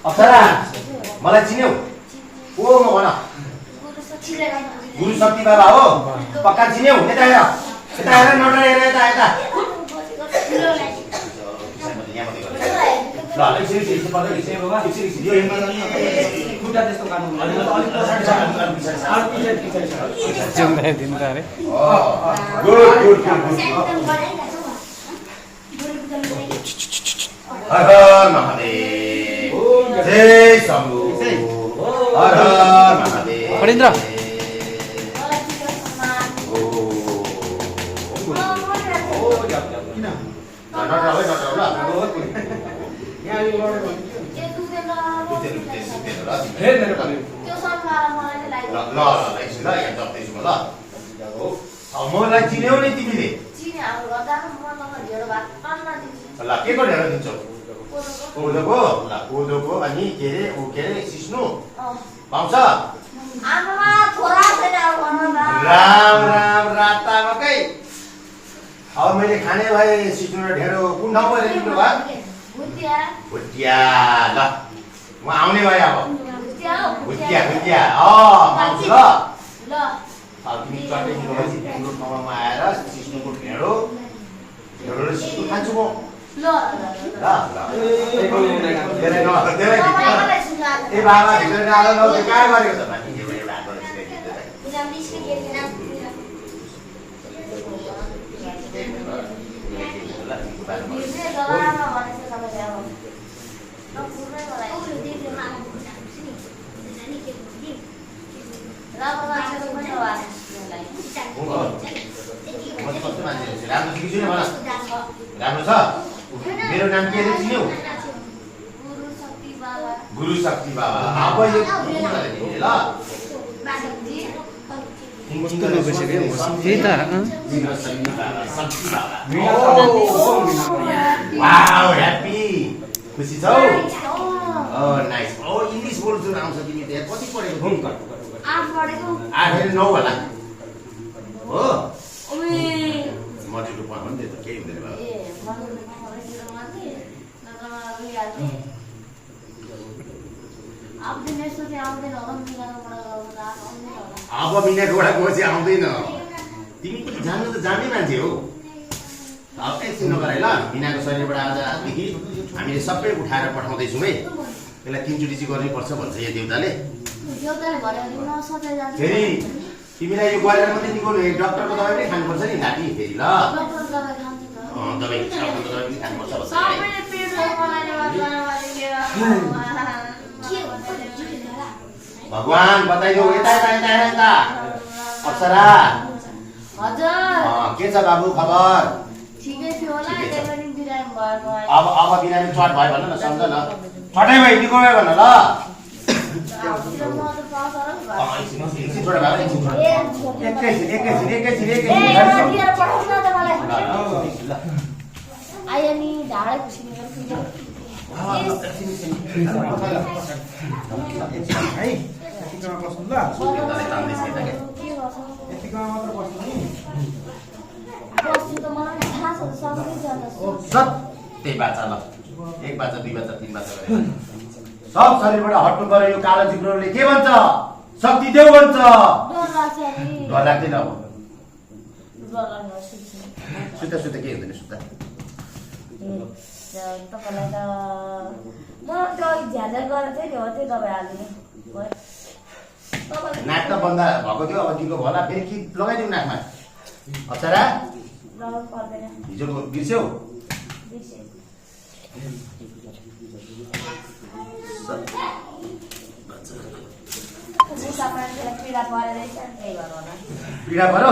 अप्सरा मलाई चिन्यौ को म भन गुरु शक्ति बाबा हो पक्का चिन्यौ यता हेर नडरेर यता यता ल एकछिन पर्दै बाबा एकछिन यो खुट्टा त्यस्तो काट्नु अलिक जम्दै दिनु त अरे गुड हर हर महादेव जय शम्भु हर हर महादेव फणीन्द्र मलाई चिन्यौ नि तिमीले ल के को ढेँडो दिन्छौ कोदोको ल कोदोको अनि के अरे सिस्नु पाउँछ राम राम राता मकै अब मैले खाने भए सिस्नु र ढेँडो कुन ठाउँमा दिनु भयो भुटिया ल म आउने भए अब भुटिया आउँछु ल अब तिमी चट्टै दिनुहोस् तिम्रो ठाउँमा आएर सिस्नुको ढेँडो र सिस्नु खान्छु म ल ए बाबा भित्र डालो न कहाँ गरेको त माथि राम्रो छ मेरो नाम के अरे चिन्यौ गुरु शक्ति बाबा अब यो ल वाउ ह्याप्पी खुसी छौ नाइस इङ्ग्लिस बोल्छु आउँछ तिमी त कति पढेको 8 9 होला हो मजिलो पढ्नु नि त केही हुँदैन बाबा अब मिनेटबाट गएपछि आउँदैन तिमी जान्नु त जान्ने मान्छे हो अब एकछिन नगर है ल मिनाको शरीरबाट आजदेखि हामीले सबै उठाएर पठाउँदैछौँ है यसलाई 3 चोटि चाहिँ गर्नुपर्छ भन्छ यो देउताले फेरि तिमीलाई यो गरेर मात्रै निको डक्टरको दबाई पनि खानुपर्छ नि नाति फेरि ल दबाई पनि खानुपर्छ भगवान बताइदेऊ यता अप्सरा के छ बाबु खबर अब बिरामी चट भयो भन न सम्झ न चटै भयो निको भयो भन ल त्यही बाचा ल 1 बाचा 2 बाचा 3 बाचा सब शरीरबाट हट्नु पर्यो यो कालो जिब्रोले के भन्छ शक्ति देऊ भन्छ डर लाग्दैन अब सुता के हुँदैन सुता तपाईलाई त म त झ्याझ्या गरेर चाहिँ नि हो त्यो दबाई हाल्दिनु नाक त बन्द भएको थियो अब दिएको होला फेरि कि लगाइदिउँ नाकमा अप्सरा लगाउनु पर्दैन हिजोको बिर्स्यौ पीडा पऱ्यो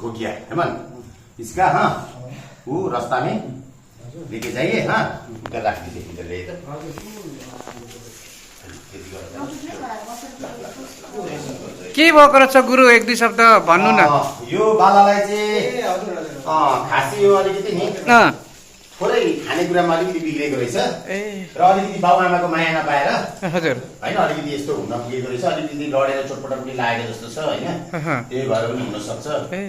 हो गया हेमन इसका हाँ वो रास्ता में लेके जाइए हाँ उधर रख दीजिए इधर ले के भएको रहेछ गुरु 1-2 शब्द भन्नु न यो बालालाई चाहिँ खासी हो अलिकति नि थोरै खानेकुरामा अलिकति बिग्रेको रहेछ ए र अलिकति बाबुआमाको माया नपाएर हजुर होइन अलिकति यस्तो हुन पुगेको रहेछ अलिकति लडेर चोटपटक पनि लागेको जस्तो छ होइन त्यही भएर पनि हुनसक्छ ए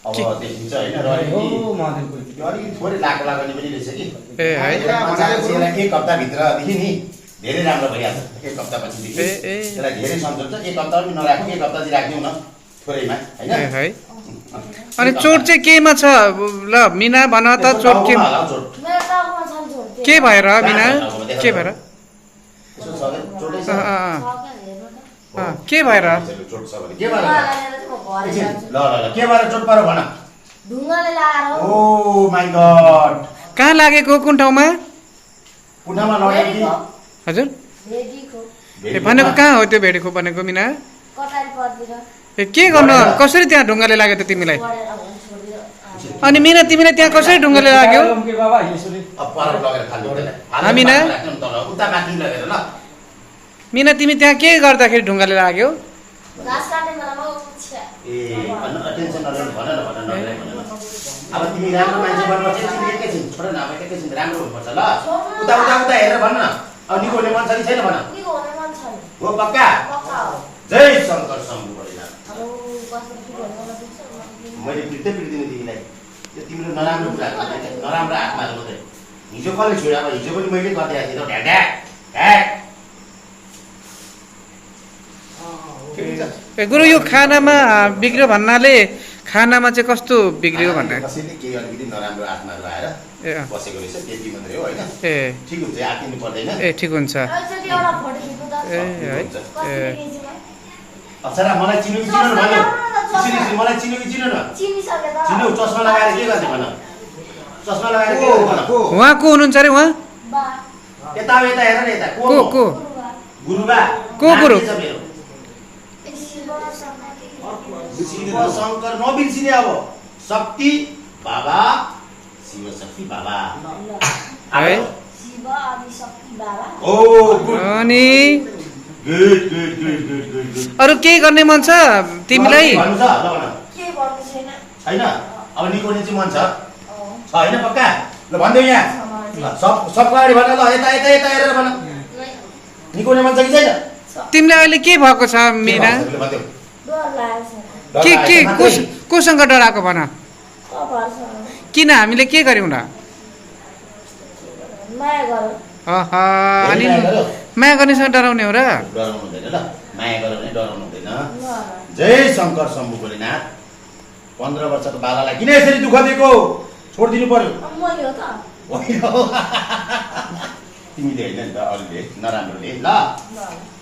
अब देखिन्छ होइन र अलिकति थोरै लाग्ने पनि रहेछ कि ए है यसलाई 1 हप्ताभित्रदेखि नि धेरै राम्रो भइहाल्छ 1 हप्तापछिदेखि यसलाई धेरै सम्झन्छ 1 हप्ता पनि नराखौँ 1 हप्ता चाहिँ राख्दिउँ न थोरैमा होइन है अनि चोट चाहिँ केमा छ ल मिना भन त चोट के मेरो टाउकोमा छ जोड के भएर मिना के भएर यसो छ भने चोटै छ के भएर चोट छ भने के भएर ल ल ल के भएर चोट पर्यो भन ढुङ्गाले लाएर ओ माय गॉड कहाँ लागेको कुन ठाउँमा पुनःमा लड्यो कि हजुर भेडीको ए भनेको कहाँ हो त्यो भेडेको भनेको मिना कटारी पर्दिर ए के गर्नु कसरी त्यहाँ ढुङ्गाले लाग्यो त तिमीलाई पढेर छोडिदियो अनि मिना तिमीलाई त्यहाँ कसरी ढुङ्गाले लाग्यो अब पर लगेर खाल्नु त्यसलाई हामी न? उता माथि लगेर ल मिना तिमी त्यहाँ के गर्दाखेरि ढुङ्गाले लाग्यो घाँस काट्ने बेलामा उछ्या ए भन्न टेन्सन नलिनु भन न अब तिमी राम्रो मान्छे बन्नुपर्छ तिमी एकैछिन छोड न अब एकैछिन राम्रो हुनुपर्छ ल उता उता उता हेरेर भन्न न अब निको हुने मन छ कि छैन भन निको हुने मन छ नि हो पक्का पक्का हो जय शङ्कर शम्भु भोलेनाथ अब बस्नु के भन्नु नदिन्छ मैले पिट्दै पिट्दिनँ तिमीलाई यो तिम्रो नराम्रो कुराहरू नराम्रो आत्माहरू मात्रै हिजो कसले छोड्यो अब हिजो पनि मैले गरिदिएको थिएँ ढ्याक ढ्याक ढ्याक ए गुरु यो खानामा बिग्रियो भन्नाले खानामा चाहिँ कस्तो बिग्रियो भन्ने कसैले केही अलिकति नराम्रो आत्माहरू आएर ए बसेको रहेछ त्यति मात्रै हो होइन ए ठिक हुन्छ आत्तिनु पर्दैन ए ठिक हुन्छ एकचोटि एउटा फोटो खिच्नु त ए है कसरी ए केजीमा अप्सरा मलाई चिन्यो कि चिन्नु भन्यो चिनी मलाई चिन्यो कि चिन्नु न चिनिसके त चिन्नु चस्मा लगाएर के गर्ने भन चस्मा लगाएर के गर्ने भन उहाँ को हुनुहुन्छ अरे उहाँ बा यता यता हेर न यता को को गुरुबा गुरुबा को गुरु? नाम के छ मेरो शिव समाधि शिव शङ्कर नबिर्सिने अब शक्ति बाबा शिव शक्ति बाबा है शिव अनि शक्ति बाबा ओ गुड अनि good good good good good good अरू केही गर्ने मन छ तिमीलाई भन्नु छ ल भन के गर्नु छैन छैन अब निको हुने चाहिँ मन छ अँ, होइन पक्का ल भनिदेऊ यहाँ समाधि ल, सब अगाडि भन ल यता यता यता हेरेर भन निको हुने मन छ कि छैन तिमीलाई अहिले के भएको छ मिना ल भनिदेऊ डर लागेको छैन के कोसँग डराएको भन कपालसँग किन हामीले के गर्यौँ र माया गर अहा अनि माया गर्नेसँग डराउने हो र डराउनु हुँदैन ल माया गऱ्यो भने डराउनु हुँदैन ल जय शङ्कर शम्भु भोलेनाथ 15 वर्षको बालालाई किन यसरी दुःख दिएको छोडिदिनु पर्यो मैले हो त होइन तिमीले होइन नि त अरूले नराम्रोले ल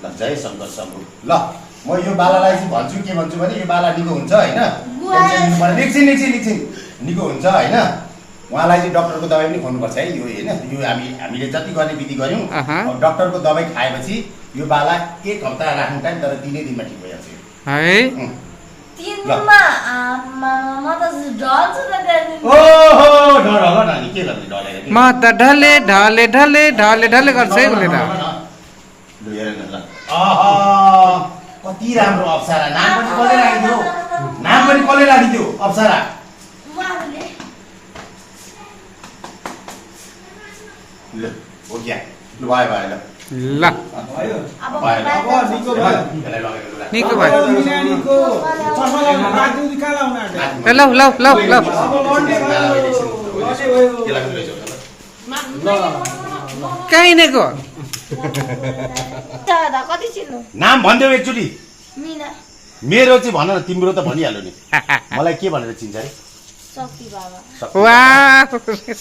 ल जय शङ्कर शम्भु ल म यो बालालाई चाहिँ भन्छु के भन्छु भने यो बाला निको हुन्छ होइन टेन्सन लिनु पर्दैन एकछिन निको हुन्छ होइन उहाँलाई चाहिँ डक्टरको दबाई पनि खुवाउनुपर्छ है यो होइन यो हामीले जति गर्ने विधि गऱ्यौँ अब डक्टरको दबाई खाएपछि यो बाला 1 हप्ता राख्नु टाइम तर 3 दिनमा ठिक भइहाल्छ यो। है 3 दिनमा म त ढल्छु त त्यहाँदेखि ओहो डर होला न नि के गर्ने डरेर के? म त ढले ढले ढले ढले ढले गर्छ है उसले त लु हेर न ल आहा कति राम्रो अप्सरा नाम पनि कसले राखिदियो अप्सरा उहाँहरूले ल हो क्या लु भयो ल ल अब भयो ल बाहिर निको भयो यसलाई लगेर लु राख। निको भयो हातमा। ए लौ लौ लौ लौ त्यसलाई पनि लैजाऊ न ल। कहीँ नेको दादा कति चिन्नु नाम भनिदेऊ एकचोटि मिना मेरो चाहिँ भन न तिम्रो त भनिहाल्यो नि मलाई के भनेर चिन्छ अरे शक्ति बाबा वाह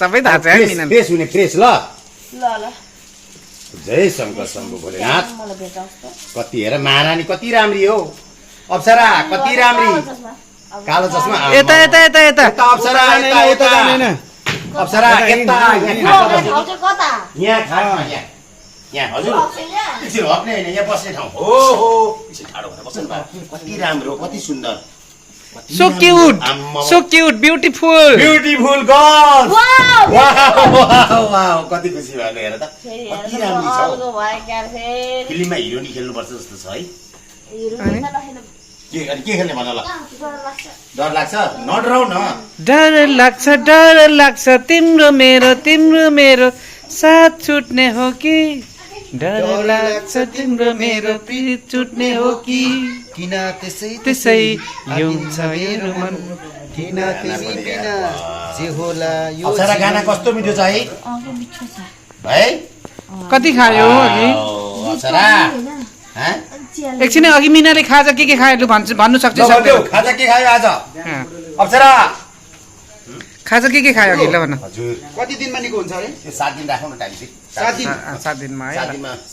सबै थाहा छ है मिना फ्रेस हुने फ्रेस ल ल ल जय शङ्कर शम्भु भोलेनाथ मलाई भेटाउँछ त कति हेर महारानी कति राम्री हो अप्सरा कति राम्री कालो चस्मा यता यता यता यता यता अप्सरा यता यता अप्सरा यता यहाँ ठाउँ चाहिँ कता यहाँ खाटमा यहाँ हजुर एकछिन हक्ने होइन यहाँ बस्ने ठाउँ हो एकछिन ठाडो भएर बस्नु भयो कति राम्रो कति सुन्दर so cute beautiful beautiful girl wow wow कति खुसी भएको हेर त फेरि कति हेर्नु राम्री छ अर्को भयो क्या फेरि फिल्ममा हिरोनी खेल्नुपर्छ जस्तो छ है हिरो नि त नखेल्नु अनि के खेल्ने भन ल डर लाग्छ नडराउ न डर लाग्छ तिम्रो मेरो साथ छुट्ने हो कि डर लाग्छ तिम्रो मेरो प्रीत छुट्ने हो कि किन त्यसै त्यसै हिउँछ मेरो मन किन तिमी बिना जे होला यो अप्सरा गाना कस्तो मिठो छ है अघि मिठो छ है कति खायो अघि अप्सरा हैं एकछिन अघि मिनाले खाजा के खायो लु भन्नु सक्छ लौ, खाजा के खायो आज अप्सरा खाजा के खायो अघि ल भन हजुर कति दिनमा निको हुन्छ अरे यो 7 दिन राखौँ न टाइम चाहिँ 7 दिन 7 दिनमा है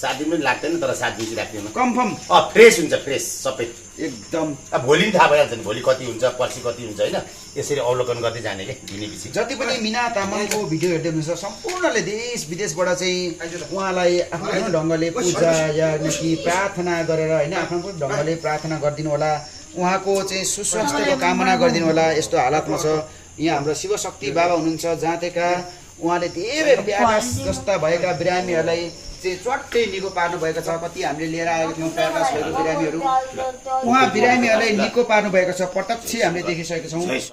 7 दिन पनि लाग्दैन तर 7 दिन चाहिँ राख्दैन कन्फर्म फ्रेस हुन्छ फ्रेस सबै एकदम अब भोलि पनि थाहा भइहाल्छ नि भोलि कति हुन्छ पर्सि कति हुन्छ होइन यसरी अवलोकन गर्दै जाने के दिनेपछि जति पनि मिना तामाङको भिडियो हेर्दै हुनुहुन्छ सम्पूर्णले देश विदेशबाट चाहिँ उहाँलाई आफ्नो आफ्नो ढङ्गले पूजा या कि प्रार्थना गरेर होइन आफ्नो आफ्नो ढङ्गले प्रार्थना गरिदिनु होला उहाँको चाहिँ सुस्वास्थ्यको कामना गरिदिनु होला यस्तो हालतमा छ यहाँ हाम्रो शिवशक्ति बाबा हुनुहुन्छ जहाँतेका उहाँले धेरै प्यास जस्ता भएका बिरामीहरूलाई चाहिँ चट्टै निको पार्नुभएको छ कति हामीले लिएर आएको थियौँ प्रयास भएको बिरामीहरू उहाँ बिरामीहरूलाई निको पार्नुभएको छ प्रत्यक्ष हामीले देखिसकेका छौँ